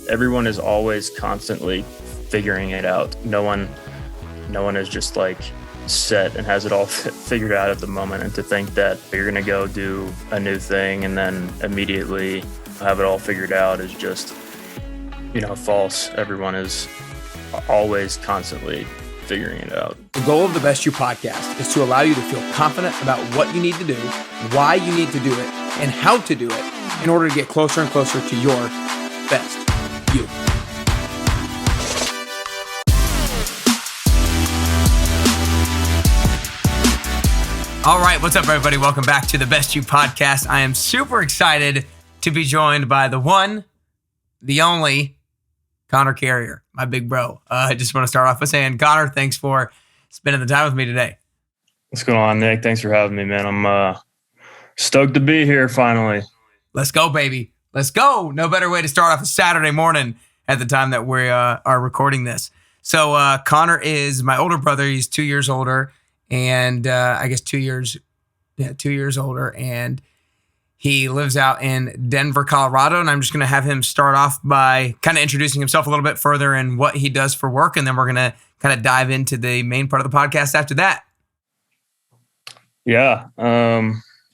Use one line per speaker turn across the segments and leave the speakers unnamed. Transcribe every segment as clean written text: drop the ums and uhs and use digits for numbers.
everyone is always constantly figuring it out. No one is just like set and has it all figured out at the moment. And to think that you're going to go do a new thing and then immediately have it all figured out is just, false. Everyone is always constantly figuring it out.
The goal of the Best You podcast is to allow you to feel confident about what you need to do, why you need to do it, and how to do it in order to get closer and closer to your best you. All right, what's up, everybody? Welcome back to the Best You podcast. I am super excited to be joined by the one, the only, Connor Carrier, my big bro. I just want to start off by saying, Connor, thanks for spending the time with me today.
What's going on, Nick? Thanks for having me, man. I'm stoked to be here finally.
Let's go, baby. Let's go. No better way to start off a Saturday morning at the time that we are recording this. So Connor is my older brother. He's 2 years older. And I guess 2 years older, and he lives out in Denver, Colorado. And I'm just going to have him start off by kind of introducing himself a little bit further and what he does for work. And then we're going to kind of dive into the main part of the podcast after that.
Yeah.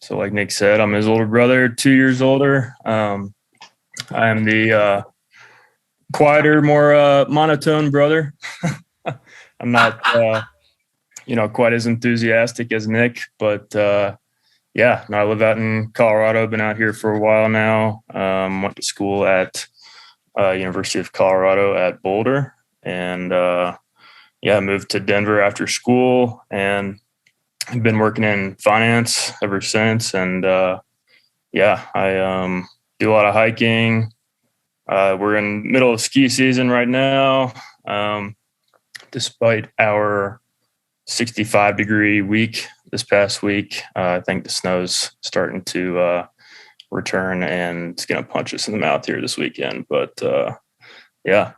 So like Nick said, I'm his older brother, 2 years older. I am the quieter, more monotone brother. I'm not... quite as enthusiastic as Nick, but I live out in Colorado. Been out here for a while now. Went to school at University of Colorado at Boulder, and moved to Denver after school, and I've been working in finance ever since. And I do a lot of hiking. We're in the middle of ski season right now, despite our 65-degree week this past week. I think the snow's starting to return, and it's going to punch us in the mouth here this weekend. But yeah,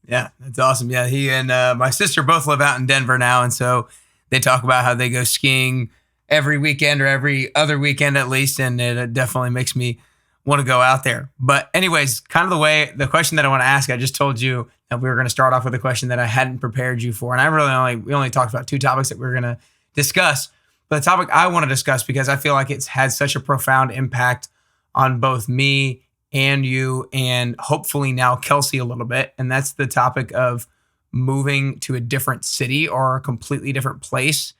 that's awesome. Yeah, he and my sister both live out in Denver now, and so they talk about how they go skiing every weekend or every other weekend at least, and it definitely makes me want to go out there. But anyways, kind of the question that I want to ask, I just told you that we were going to start off with a question that I hadn't prepared you for. And we only talked about two topics that we were going to discuss. But the topic I want to discuss, because I feel like it's had such a profound impact on both me and you, and hopefully now Kelsey a little bit. And that's the topic of moving to a different city or a completely different place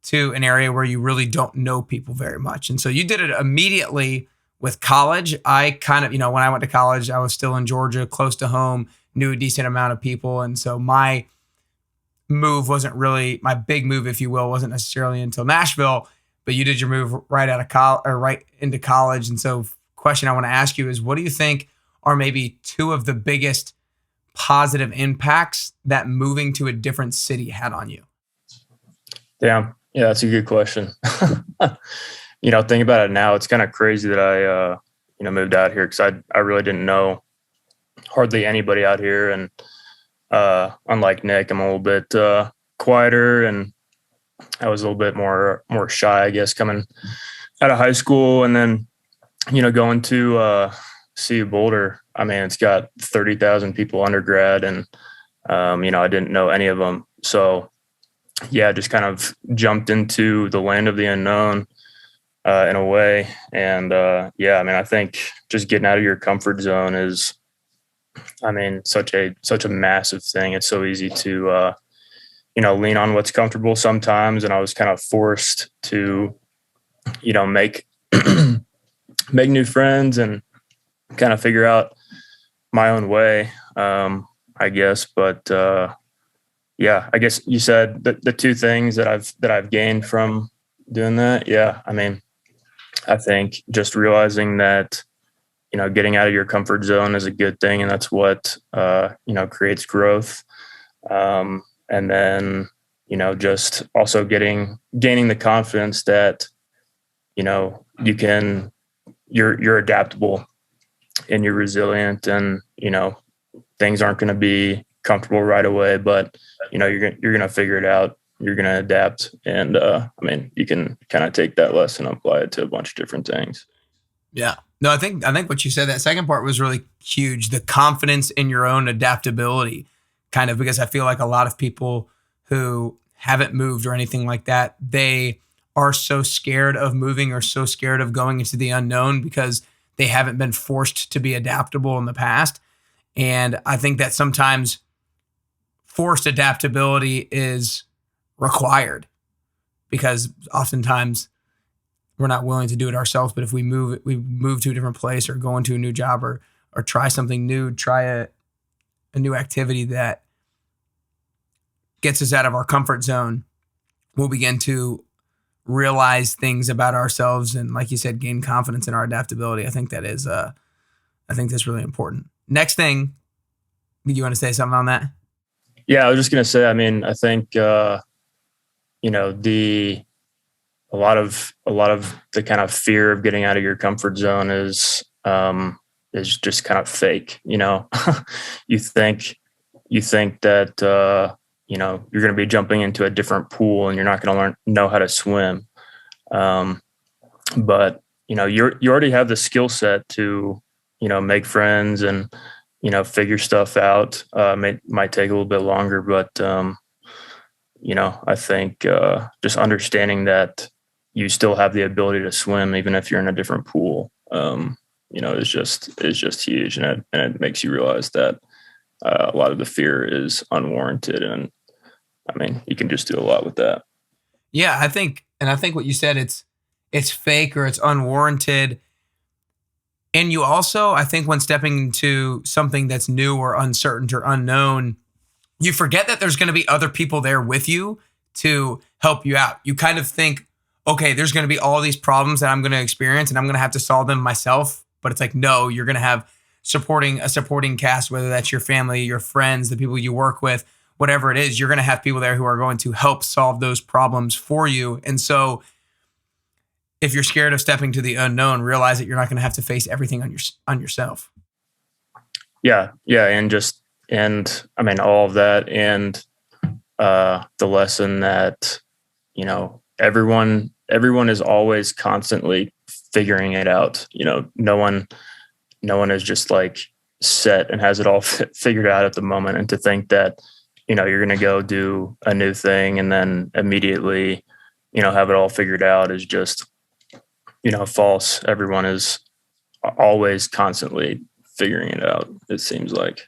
to an area where you really don't know people very much. And so you did it immediately with college. I kind of, when I went to college, I was still in Georgia, close to home, knew a decent amount of people. And so my move wasn't really, my big move, if you will, wasn't necessarily until Nashville, but you did your move right out of college or right into college. And so question I want to ask you is, what do you think are maybe two of the biggest positive impacts that moving to a different city had on you? Damn. Yeah, that's a good question. Think about it now. It's kind of crazy that I, moved out here, because I really didn't know hardly anybody out here. And unlike Nick, I'm a little bit quieter, and I was a little bit more shy, I guess, coming out of high school. And then, going to CU Boulder, I mean, it's got 30,000 people undergrad, and, I didn't know any of them. So, yeah, just kind of jumped into the land of the unknown. In a way. And I think just getting out of your comfort zone is, such a massive thing. It's so easy to, lean on what's comfortable sometimes. And I was kind of forced to, make new friends and kind of figure out my own way, I guess. But I guess you said the two things that I've gained from doing that. Yeah. I think just realizing that, getting out of your comfort zone is a good thing. And that's what, creates growth. And then, just also gaining the confidence that, you're adaptable and you're resilient, and, things aren't going to be comfortable right away, but, you're going to figure it out. You're going to adapt. And, you can kind of take that lesson and apply it to a bunch of different things.
Yeah. No, I think what you said, that second part was really huge. The confidence in your own adaptability, kind of, because I feel like a lot of people who haven't moved or anything like that, they are so scared of moving or so scared of going into the unknown because they haven't been forced to be adaptable in the past. And I think that sometimes forced adaptability is required because oftentimes we're not willing to do it ourselves. But if we move to a different place or go into a new job or try something new, try a new activity that gets us out of our comfort zone, we'll begin to realize things about ourselves and, like you said, gain confidence in our adaptability. I think that's really important. Next thing, you want to say something on that?
Yeah, I was just gonna say. I mean, I think the a lot of the kind of fear of getting out of your comfort zone is just kind of fake. You think that you're going to be jumping into a different pool and you're not going to know how to swim. But you already have the skill set to make friends and figure stuff out. Might take a little bit longer, but I think just understanding that you still have the ability to swim even if you're in a different pool, is just huge, and it makes you realize that a lot of the fear is unwarranted, and I mean, you can just do a lot with that.
Yeah, I think what you said, it's fake or it's unwarranted. And you also, I think, when stepping into something that's new or uncertain or unknown, you forget that there's going to be other people there with you to help you out. You kind of think, okay, there's going to be all these problems that I'm going to experience and I'm going to have to solve them myself. But it's like, no, you're going to have a supporting cast, whether that's your family, your friends, the people you work with, whatever it is. You're going to have people there who are going to help solve those problems for you. And so if you're scared of stepping to the unknown, realize that you're not going to have to face everything on yourself.
Yeah. And I mean, all of that, and the lesson that everyone is always constantly figuring it out. No one is just like set and has it all figured out at the moment. And to think that you're going to go do a new thing and then immediately have it all figured out is just false. Everyone is always constantly figuring it out, it seems like.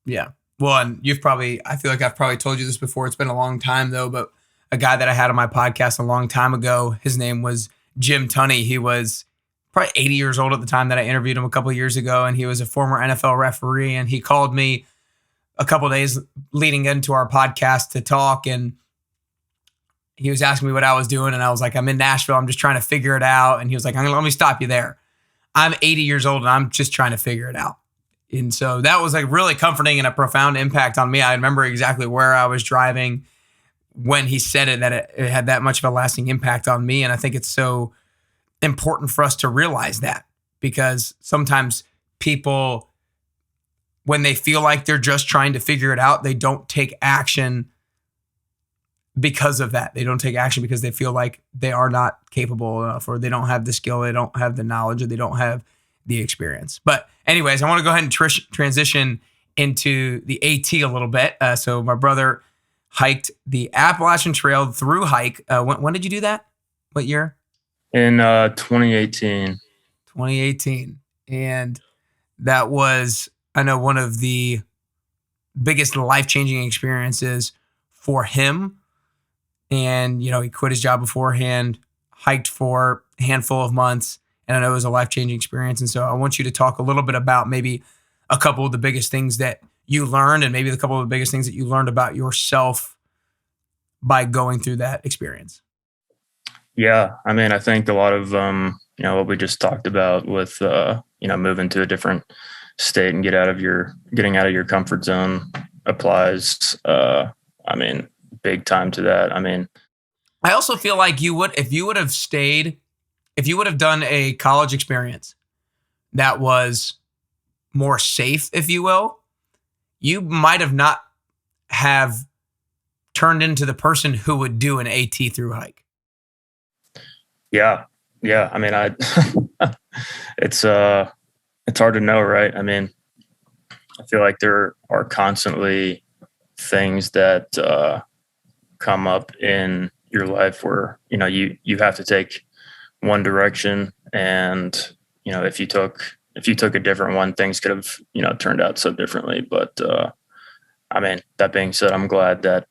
Yeah. Well, and I feel like I've probably told you this before. It's been a long time though, but a guy that I had on my podcast a long time ago, his name was Jim Tunney. He was probably 80 years old at the time that I interviewed him a couple of years ago. And he was a former NFL referee. And he called me a couple of days leading into our podcast to talk. And he was asking me what I was doing. And I was like, I'm in Nashville. I'm just trying to figure it out. And he was like, let me stop you there. I'm 80 years old and I'm just trying to figure it out. And so that was like really comforting and a profound impact on me. I remember exactly where I was driving when he said it, that it had that much of a lasting impact on me. And I think it's so important for us to realize that, because sometimes people, when they feel like they're just trying to figure it out, they don't take action because of that. They don't take action because they feel like they are not capable enough, or they don't have the skill, they don't have the knowledge, or they don't have the experience. But anyways, I want to go ahead and transition into the AT a little bit. So my brother hiked the Appalachian Trail through hike. When did you do that? What year?
In 2018.
2018. And that was, I know, one of the biggest life-changing experiences for him. And, he quit his job beforehand, hiked for a handful of months, and I know it was a life-changing experience. And so I want you to talk a little bit about maybe a couple of the biggest things that you learned, and maybe a couple of the biggest things that you learned about yourself by going through that experience.
Yeah. I mean, I think a lot of, what we just talked about with, moving to a different state and getting out of your comfort zone applies. Big time to that. I mean,
I also feel like if you would have done a college experience that was more safe, if you will, you might have not have turned into the person who would do an AT through hike.
Yeah. I mean, it's hard to know, right? I mean, I feel like there are constantly things that come up in your life where, you have to take one direction, and, if you took a different one, things could have, turned out so differently. But I mean, that being said, I'm glad that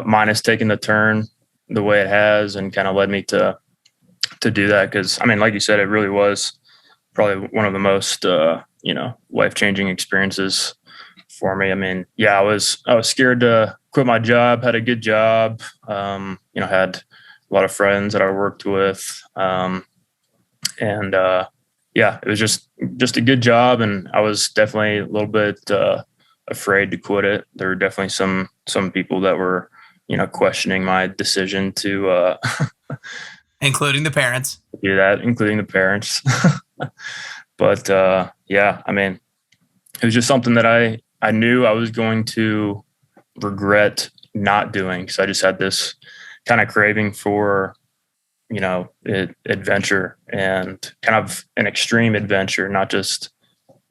mine has taken the turn the way it has and kind of led me to do that. Because, I mean, like you said, it really was probably one of the most life-changing experiences for me. I mean, yeah, I was scared to quit my job. Had a good job. Had a lot of friends that I worked with, and yeah, it was just a good job, and I was definitely a little bit afraid to quit it. There were definitely some people that were, questioning my decision to
including the parents.
do that, including the parents. But yeah, I mean, it was just something that I knew I was going to regret not doing, because I just had this kind of craving for, adventure, and kind of an extreme adventure, not just,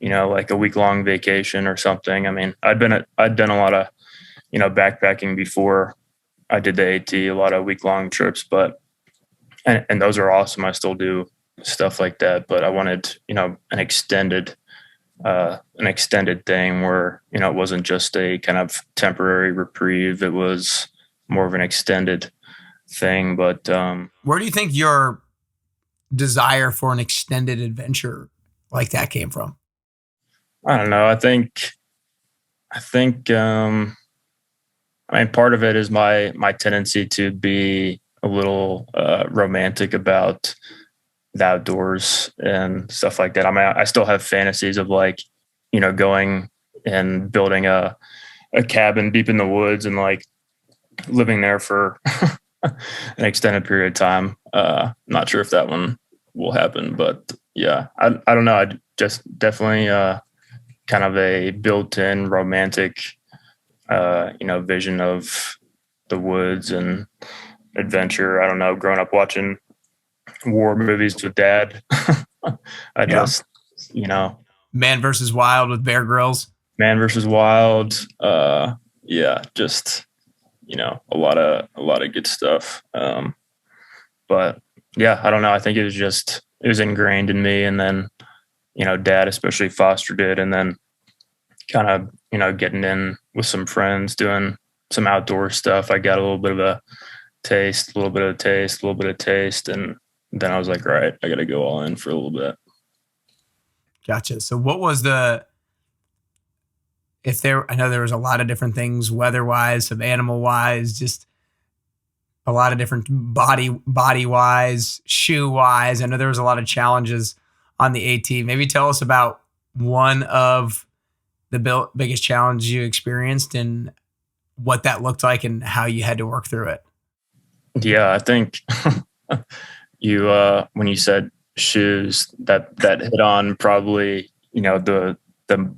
like a week-long vacation or something. I mean, I'd done a lot of, backpacking before I did the AT, a lot of week-long trips, but and those are awesome. I still do stuff like that, but I wanted, an extended thing where, it wasn't just a kind of temporary reprieve. It was more of an extended thing. But
where do you think your desire for an extended adventure like that came from?
I don't know. I mean, part of it is my tendency to be a little romantic about the outdoors and stuff like that. I mean, I still have fantasies of, like, going and building a cabin deep in the woods and, like, living there for an extended period of time. Not sure if that one will happen, but yeah, I don't know. I just definitely kind of a built-in romantic, vision of the woods and adventure. I don't know. Growing up watching war movies with dad, I just,
Man versus Wild with Bear Grylls.
Man versus Wild. Yeah, just, a lot of good stuff. But yeah, I don't know. I think it was ingrained in me, and then, dad especially fostered it, and then kind of, getting in with some friends, doing some outdoor stuff. I got a little bit of a taste, a little bit of taste, a little bit of taste. And then I was like, all right, I got to go all in for a little bit.
Gotcha. So what was I know there was a lot of different things, weather-wise, some animal-wise, just a lot of different body-wise, shoe-wise. I know there was a lot of challenges on the AT. Maybe tell us about one of the biggest challenges you experienced and what that looked like and how you had to work through it.
Yeah, I think you when you said shoes, that hit on probably, the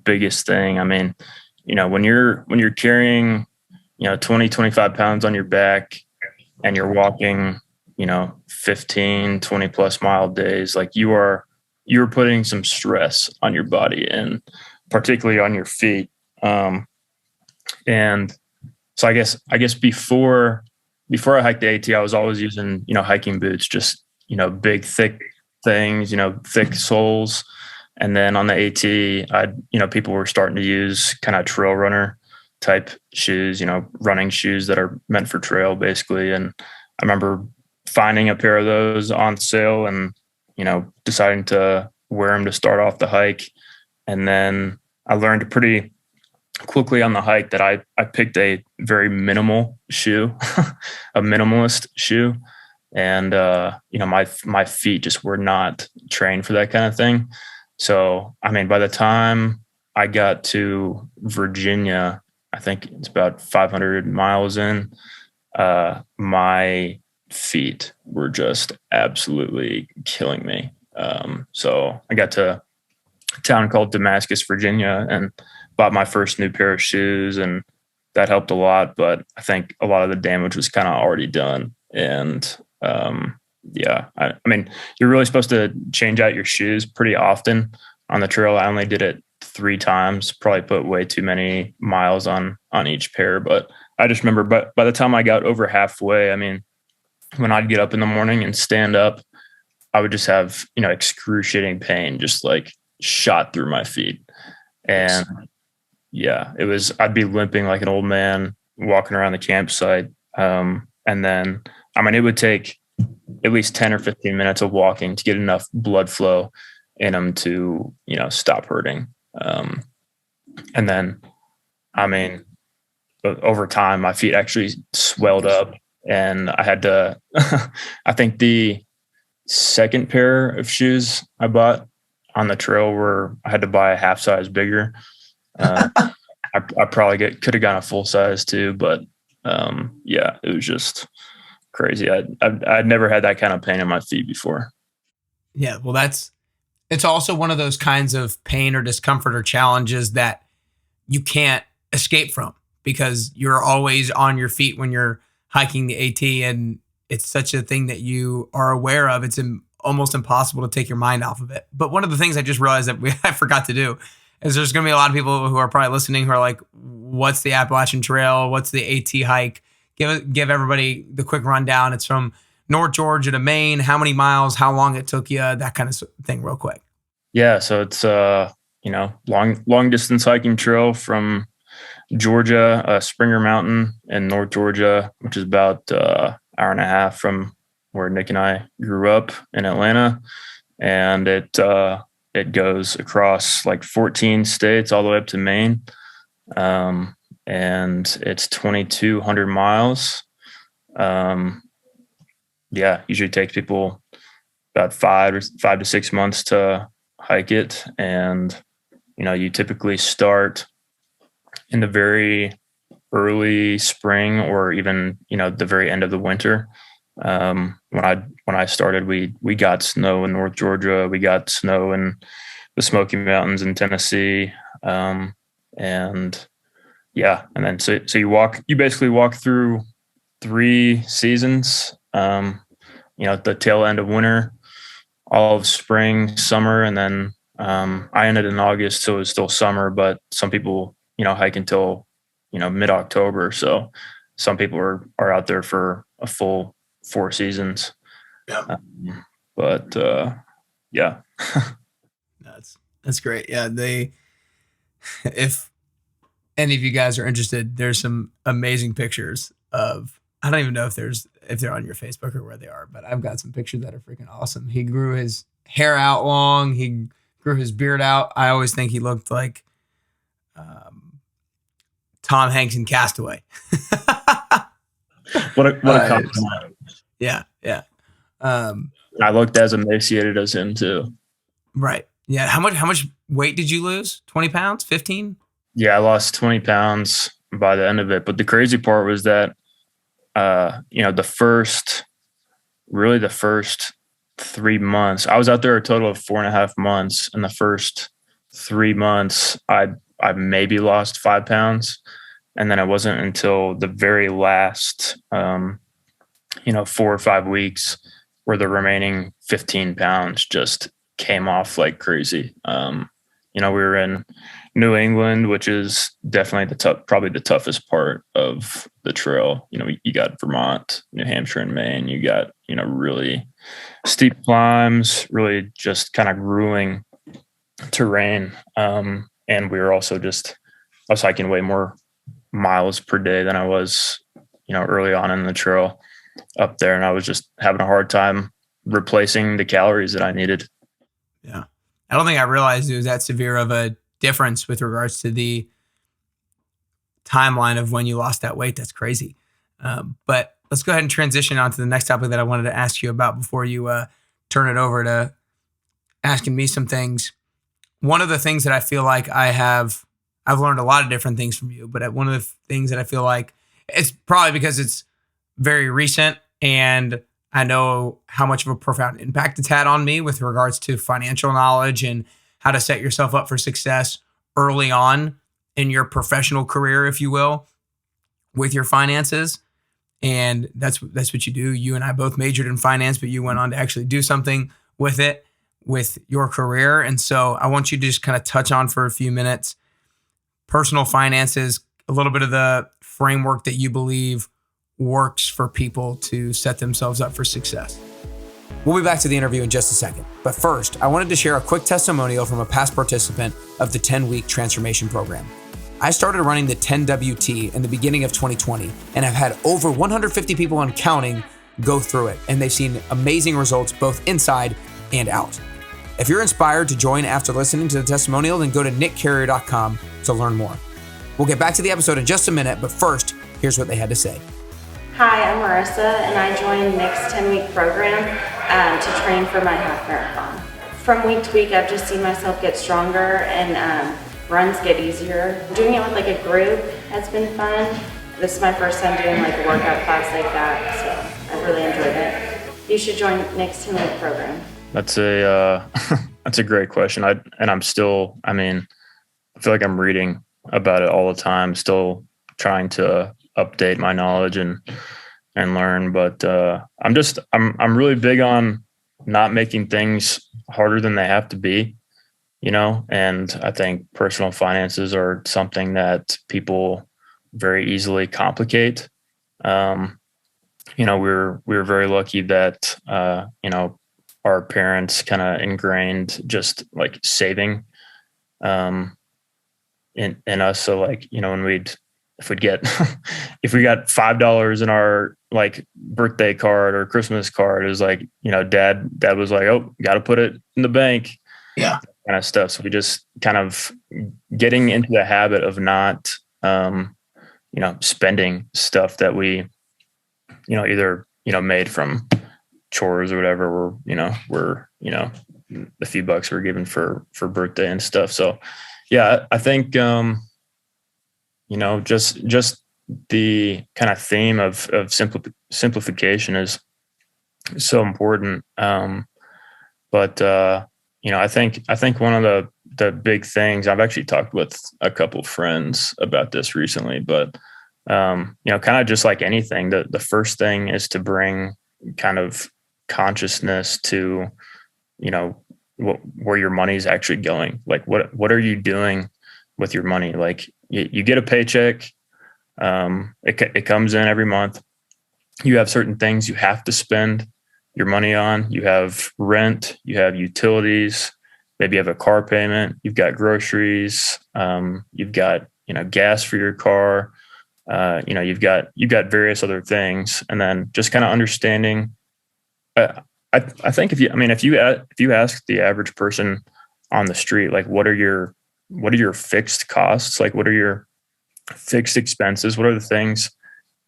biggest thing. I mean, when you're carrying, 20, 25 pounds on your back, and you're walking, 15, 20 plus mile days, like you're putting some stress on your body, and particularly on your feet. And so I guess before I hiked the AT, I was always using, hiking boots, just, big, thick things, thick soles. And then on the AT, people were starting to use kind of trail runner type shoes, running shoes that are meant for trail, basically. And I remember finding a pair of those on sale and, deciding to wear them to start off the hike. And then I learned pretty quickly on the hike that I picked a very minimal shoe, a minimalist shoe. And, my feet just were not trained for that kind of thing. So, I mean, by the time I got to Virginia, I think it's about 500 miles in, my feet were just absolutely killing me. So I got to a town called Damascus, Virginia, and bought my first new pair of shoes, and that helped a lot. But I think a lot of the damage was kind of already done. And Yeah. I mean, you're really supposed to change out your shoes pretty often on the trail. I only did it 3 times, probably put way too many miles on each pair. But I just remember, but by the time I got over halfway, I mean, when I'd get up in the morning and stand up, I would just have, excruciating pain, just like shot through my feet. And yeah, I'd be limping like an old man walking around the campsite. And then, I mean, it would take at least 10 or 15 minutes of walking to get enough blood flow in them to, stop hurting. And then, I mean, over time, my feet actually swelled up, and I had to, I think the second pair of shoes I bought on the trail I had to buy a half size bigger. I probably could have gone a full size too, but yeah, it was just crazy. I'd never had that kind of pain in my feet before.
Yeah, well, it's also one of those kinds of pain or discomfort or challenges that you can't escape from, because you're always on your feet when you're hiking the AT, and it's such a thing that you are aware of. It's almost impossible to take your mind off of it. But one of the things I just realized that I forgot to do is there's going to be a lot of people who are probably listening who are like, what's the Appalachian Trail? What's the AT hike? Give everybody the quick rundown. It's from North Georgia to Maine. How many miles? How long it took you? That kind of thing, real quick.
Yeah, so it's long distance hiking trail from Georgia, Springer Mountain in North Georgia, which is about hour and a half from where Nick and I grew up in Atlanta, and it goes across like 14 states all the way up to Maine, and it's 2,200 miles. Yeah, usually takes people about 5 to 6 months to hike it, and you typically start in the very early spring or even the very end of the winter. When I started, we got snow in North Georgia, we got snow in the Smoky Mountains in Tennessee, and yeah, and then so you basically walk through 3 seasons. The tail end of winter, all of spring, summer, and then I ended in August, so it was still summer. But some people hike until mid-October, so some people are out there for a full 4 seasons.
Yeah.
But yeah.
That's great. Yeah, if any of you guys are interested, there's some amazing pictures of, I don't even know if they're on your Facebook or where they are, but I've got some pictures that are freaking awesome. He grew his hair out long. He grew his beard out. I always think he looked like Tom Hanks in Castaway.
What a compliment.
Yeah.
I looked as emaciated as him too.
Right. Yeah. How much weight did you lose? 20 pounds? 15?
Yeah, I lost 20 pounds by the end of it. But the crazy part was that, the first 3 months, I was out there a total of 4.5 months. In the first 3 months, I maybe lost 5 pounds. And then it wasn't until the very last, 4 or 5 weeks where the remaining 15 pounds just came off like crazy. We were in New England, which is definitely probably the toughest part of the trail. You got Vermont, New Hampshire, and Maine. You got, really steep climbs, really just kind of grueling terrain. And we were also I was hiking way more miles per day than I was, early on in the trail up there. And I was just having a hard time replacing the calories that I needed.
Yeah. I don't think I realized it was that severe of a difference with regards to the timeline of when you lost that weight. That's crazy. But let's go ahead and transition on to the next topic that I wanted to ask you about before you turn it over to asking me some things. One of the things that I feel like I've learned a lot of different things from you, but one of the things that I feel like, it's probably because it's very recent and I know how much of a profound impact it's had on me with regards to financial knowledge and how to set yourself up for success early on in your professional career, if you will, with your finances. And that's what you do. You and I both majored in finance, but you went on to actually do something with it, with your career. And so I want you to just kind of touch on for a few minutes personal finances, a little bit of the framework that you believe works for people to set themselves up for success. We'll be back to the interview in just a second. But first, I wanted to share a quick testimonial from a past participant of the 10-week transformation program. I started running the 10WT in the beginning of 2020 and have had over 150 people and counting go through it, and they've seen amazing results both inside and out. If you're inspired to join after listening to the testimonial, then go to nickcarrier.com to learn more. We'll get back to the episode in just a minute, but first, here's what they had to say.
Hi, I'm Marissa, and I joined Nick's 10-week program to train for my half marathon. From week to week, I've just seen myself get stronger and runs get easier. Doing it with like a group has been fun. This is my first time doing like a workout class like that, so I've really enjoyed it. You should join Nick's 10-week program.
That's a great question. I feel like I'm reading about it all the time, still trying to update my knowledge and learn. But I'm really big on not making things harder than they have to be, and I think personal finances are something that people very easily complicate. We were very lucky that, our parents kind of ingrained just like saving, in us. So like, when if we got $5 in our like birthday card or Christmas card, it was like, dad was like, oh, got to put it in the bank.
Yeah.
Kind of stuff. So we just kind of getting into the habit of not, spending stuff that we, either, made from chores or whatever, we're the few bucks we're given for birthday and stuff. So yeah, I think, just the kind of theme of simplification is so important. I think one of the big things, I've actually talked with a couple of friends about this recently, but, kind of just like anything, the first thing is to bring kind of consciousness to, where your money is actually going. Like, what are you doing with your money? Like you get a paycheck, it comes in every month. You have certain things you have to spend your money on. You have rent, you have utilities, maybe you have a car payment, you've got groceries, you've got, gas for your car, you've got various other things. And then just kind of understanding, I think if you ask the average person on the street, like, what are your fixed costs? Like, what are your fixed expenses? What are the things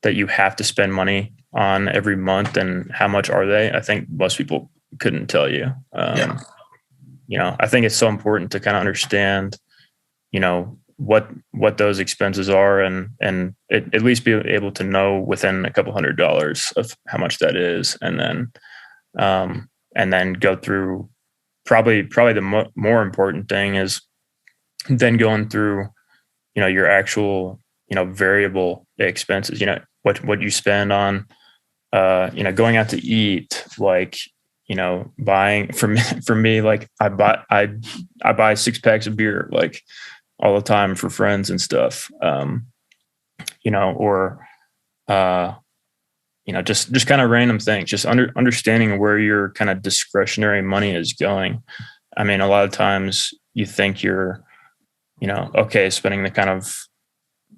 that you have to spend money on every month, and how much are they? I think most people couldn't tell you. I think it's so important to kind of understand, what those expenses are, and at least be able to know within a couple $100 of how much that is. And then go through probably the more important thing is then going through, your actual, variable expenses, what you spend on, going out to eat, like, buying for me, like I buy 6 packs of beer, like all the time for friends and stuff. Just kind of random things, just understanding where your kind of discretionary money is going. I mean, a lot of times you think you're, okay, spending the kind of,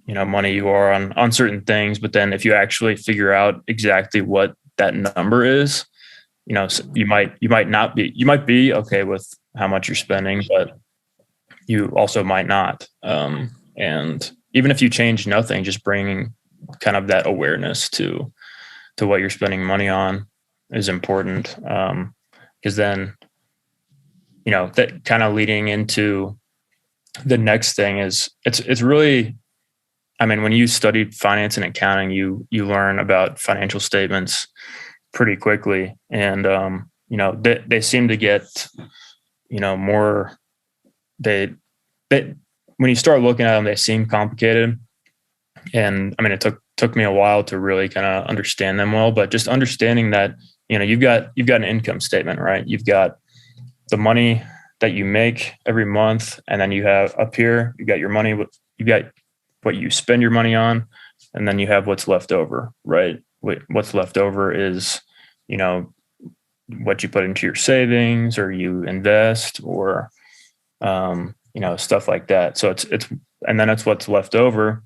money you are on certain things, but then if you actually figure out exactly what that number is, so you might be okay with how much you're spending, but you also might not. And even if you change nothing, just bringing kind of that awareness to what you're spending money on is important. Because then, that kind of leading into the next thing is it's really, when you study finance and accounting, you learn about financial statements pretty quickly. And, they seem to get, more, when you start looking at them, they seem complicated. And it took me a while to really kind of understand them well, but just understanding that, you've got an income statement, right? You've got the money that you make every month, and then you have up here, you got your money, you got what you spend your money on, and then you have what's left over, right? What's left over is, what you put into your savings or you invest or, stuff like that. So and then it's what's left over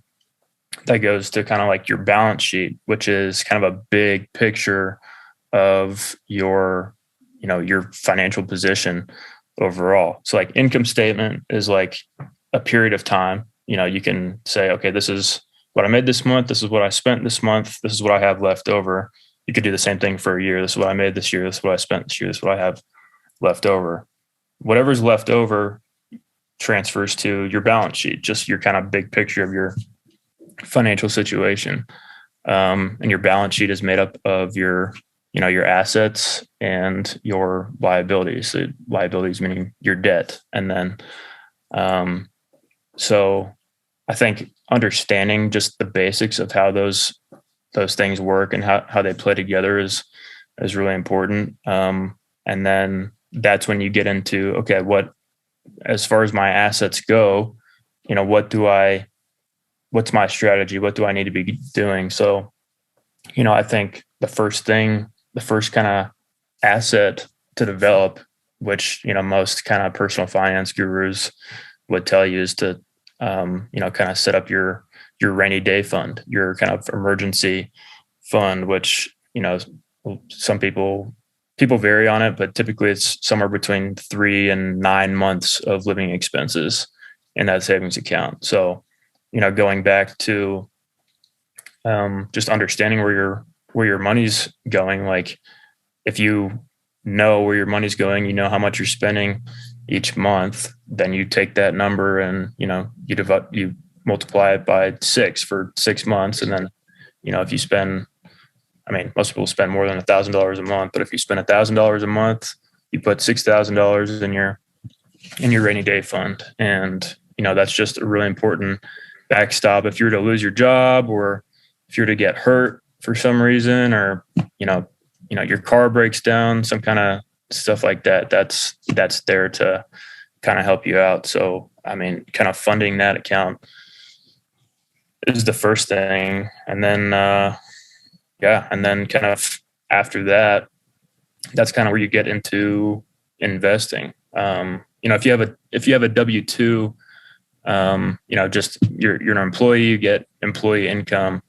that goes to kind of like your balance sheet, which is kind of a big picture of your financial position overall. So like income statement is like a period of time. You can say, okay, this is what I made this month. This is what I spent this month. This is what I have left over. You could do the same thing for a year. This is what I made this year. This is what I spent this year. This is what I have left over. Whatever's left over transfers to your balance sheet, just your kind of big picture of your financial situation. And your balance sheet is made up of your assets and your liabilities. So liabilities meaning your debt. And then, so I think understanding just the basics of how those things work and how they play together is really important. And then that's when you get into, okay, as far as my assets go, what's my strategy? What do I need to be doing? So, I think the first kind of asset to develop, which, most kind of personal finance gurus would tell you, is to, kind of set up your rainy day fund, your kind of emergency fund, which, some people vary on it, but typically it's somewhere between 3 and 9 months of living expenses in that savings account. So, going back to just understanding where your money's going, like if you know where your money's going, how how much you're spending each month, then you take that number and, you multiply it by 6 for 6 months. And then, if you spend, most people spend more than $1,000 a month, but if you spend $1,000 a month, you put $6,000 in your rainy day fund. And, that's just a really important backstop. If you were to lose your job, or if you were to get hurt for some reason, or, your car breaks down, some kind of stuff like that, that's there to kind of help you out. So, kind of funding that account is the first thing. And then, and then kind of after that, that's kind of where you get into investing. If you have a W-2, just you're an employee, you get employee income.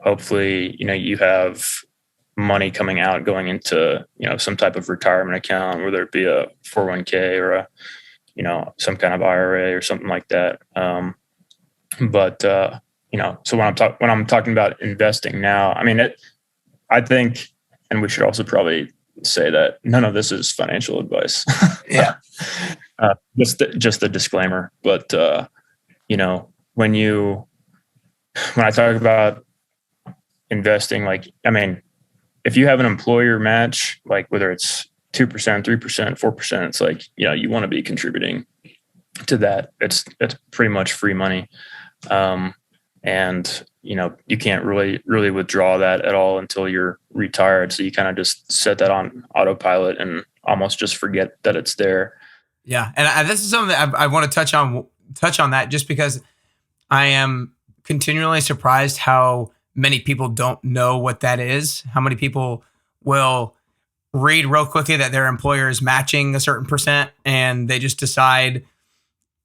Hopefully, you have money coming out, going into, some type of retirement account, whether it be a 401k or a, some kind of IRA or something like that. So when I'm talking about investing now, I think, and we should also probably say that none of this is financial advice.
Yeah.
Just a disclaimer, but, when I talk about investing, if you have an employer match, like whether it's 2%, 3%, 4%, it's like, you want to be contributing to that. It's pretty much free money. And, you can't really withdraw that at all until you're retired. So you kind of just set that on autopilot and almost just forget that it's there.
Yeah. And this is something that I want to touch on that, just because I am continually surprised how many people don't know what that is. How many people will read real quickly that their employer is matching a certain percent, and they just decide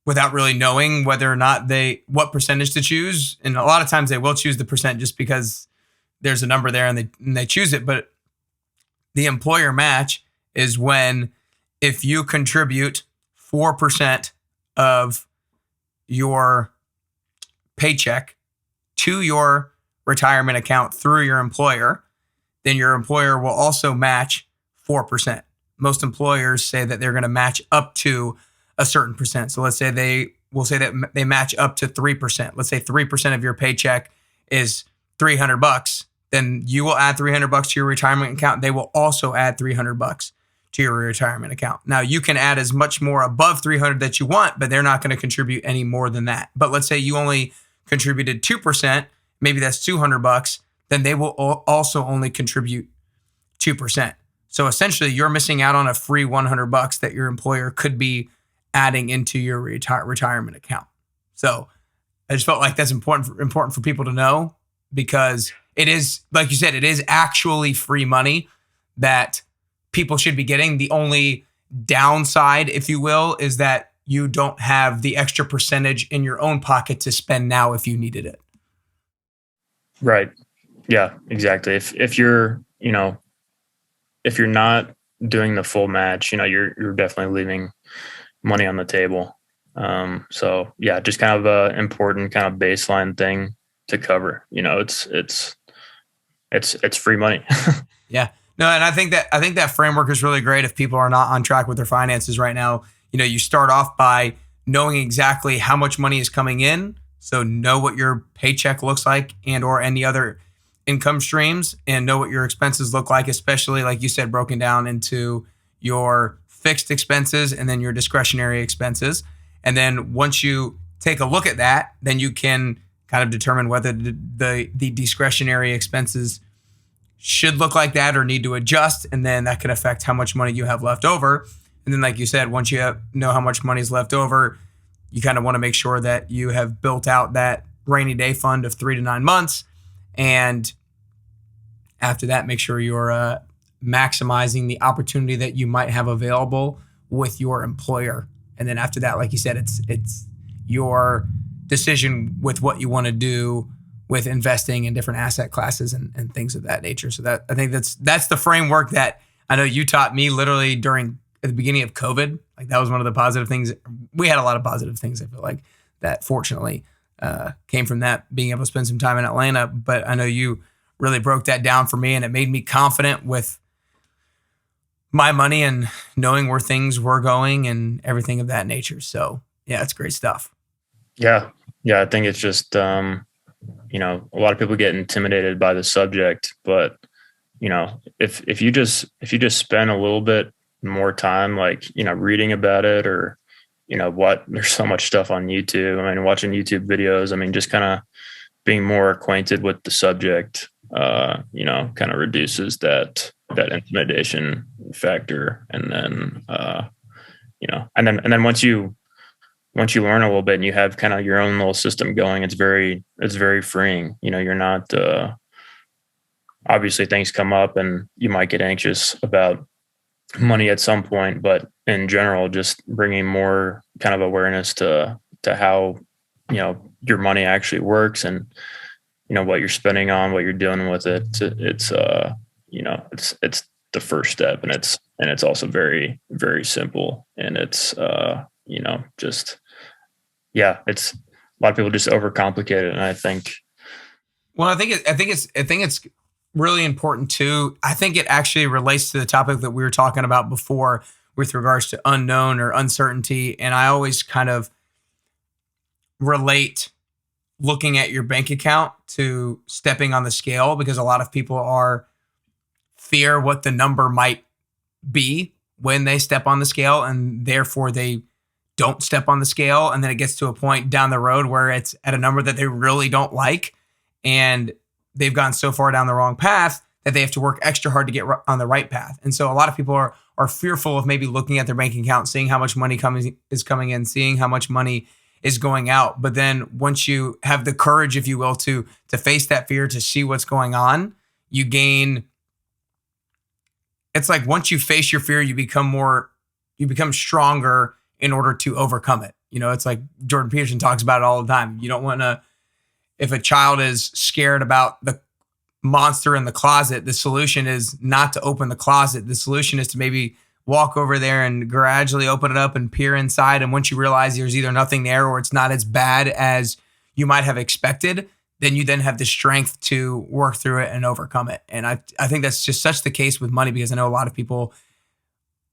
without really knowing whether or not what percentage to choose. And a lot of times they will choose the percent just because there's a number there and they choose it. But the employer match is when, if you contribute 4% of your paycheck to your retirement account through your employer, then your employer will also match 4%. Most employers say that they're going to match up to a certain percent. So let's say they will say that they match up to 3%. Let's say 3% of your paycheck is $300. Then you will add $300 to your retirement account. They will also add $300 to your retirement account. Now, you can add as much more above 300 that you want, but they're not going to contribute any more than that. But let's say you only contributed 2% maybe that's $200, then they will also only contribute 2%. So essentially you're missing out on a free $100 that your employer could be adding into your retirement account. So I just felt like that's important for people to know, because it is, like you said, it is actually free money that people should be getting. The only downside, if you will, is that you don't have the extra percentage in your own pocket to spend now if you needed it.
Right. Yeah, exactly. If you're, if you're not doing the full match, you're definitely leaving money on the table. So yeah, just kind of a important kind of baseline thing to cover. It's free money.
Yeah. No, and I think that framework is really great if people are not on track with their finances right now. You start off by knowing exactly how much money is coming in. So know what your paycheck looks like and or any other income streams, and know what your expenses look like, especially like you said, broken down into your fixed expenses and then your discretionary expenses. And then once you take a look at that, then you can kind of determine whether the discretionary expenses should look like that or need to adjust. And then that can affect how much money you have left over. And then, like you said, once you know how much money is left over, you kind of want to make sure that you have built out that rainy day fund of 3 to 9 months. And after that, make sure you're maximizing the opportunity that you might have available with your employer. And then after that, like you said, it's your decision with what you want to do with investing in different asset classes and things of that nature. So that, I think that's the framework that I know you taught me literally at the beginning of COVID. Like that was one of the positive things. We had a lot of positive things, I feel like, that fortunately came from that, being able to spend some time in Atlanta. But I know you really broke that down for me, and it made me confident with my money and knowing where things were going and everything of that nature. So yeah, it's great stuff.
Yeah. I think it's just, a lot of people get intimidated by the subject, but if you just spend a little bit more time, like, reading about it, or, there's so much stuff on YouTube. I mean, watching YouTube videos, just kind of being more acquainted with the subject, kind of reduces that intimidation factor. And then, and then once you learn a little bit and you have kind of your own little system going, it's very freeing. You're not, obviously things come up and you might get anxious about money at some point, but in general, just bringing more kind of awareness to how, your money actually works, and, what you're spending on, what you're doing with it. It's the first step, and it's also very, very simple. And it's, it's a lot of people just overcomplicate it. And I think,
well, I think it's really important too. I think it actually relates to the topic that we were talking about before with regards to unknown or uncertainty. And I always kind of relate looking at your bank account to stepping on the scale, because a lot of people fear what the number might be when they step on the scale, and therefore they don't step on the scale. And then it gets to a point down the road where it's at a number that they really don't like, and they've gone so far down the wrong path that they have to work extra hard to get on the right path. And so a lot of people are fearful of maybe looking at their bank account, seeing how much money is coming in, seeing how much money is going out. But then once you have the courage, if you will, to face that fear, to see what's going on, you gain. It's like once you face your fear, you become stronger in order to overcome it. It's like Jordan Peterson talks about it all the time. You don't want to, if a child is scared about the monster in the closet, the solution is not to open the closet. The solution is to maybe walk over there and gradually open it up and peer inside. And once you realize there's either nothing there or it's not as bad as you might have expected, then you then have the strength to work through it and overcome it. And I think that's just such the case with money, because I know a lot of people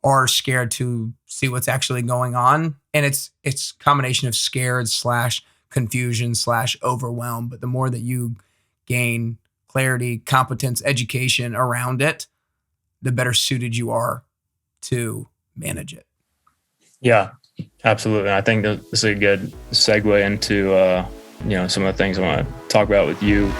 are scared to see what's actually going on. And it's a combination of scared / confusion / overwhelm. But the more that you gain clarity, competence, education around it, the better suited you are to manage it.
Yeah, absolutely. I think this is a good segue into some of the things I want to talk about with you.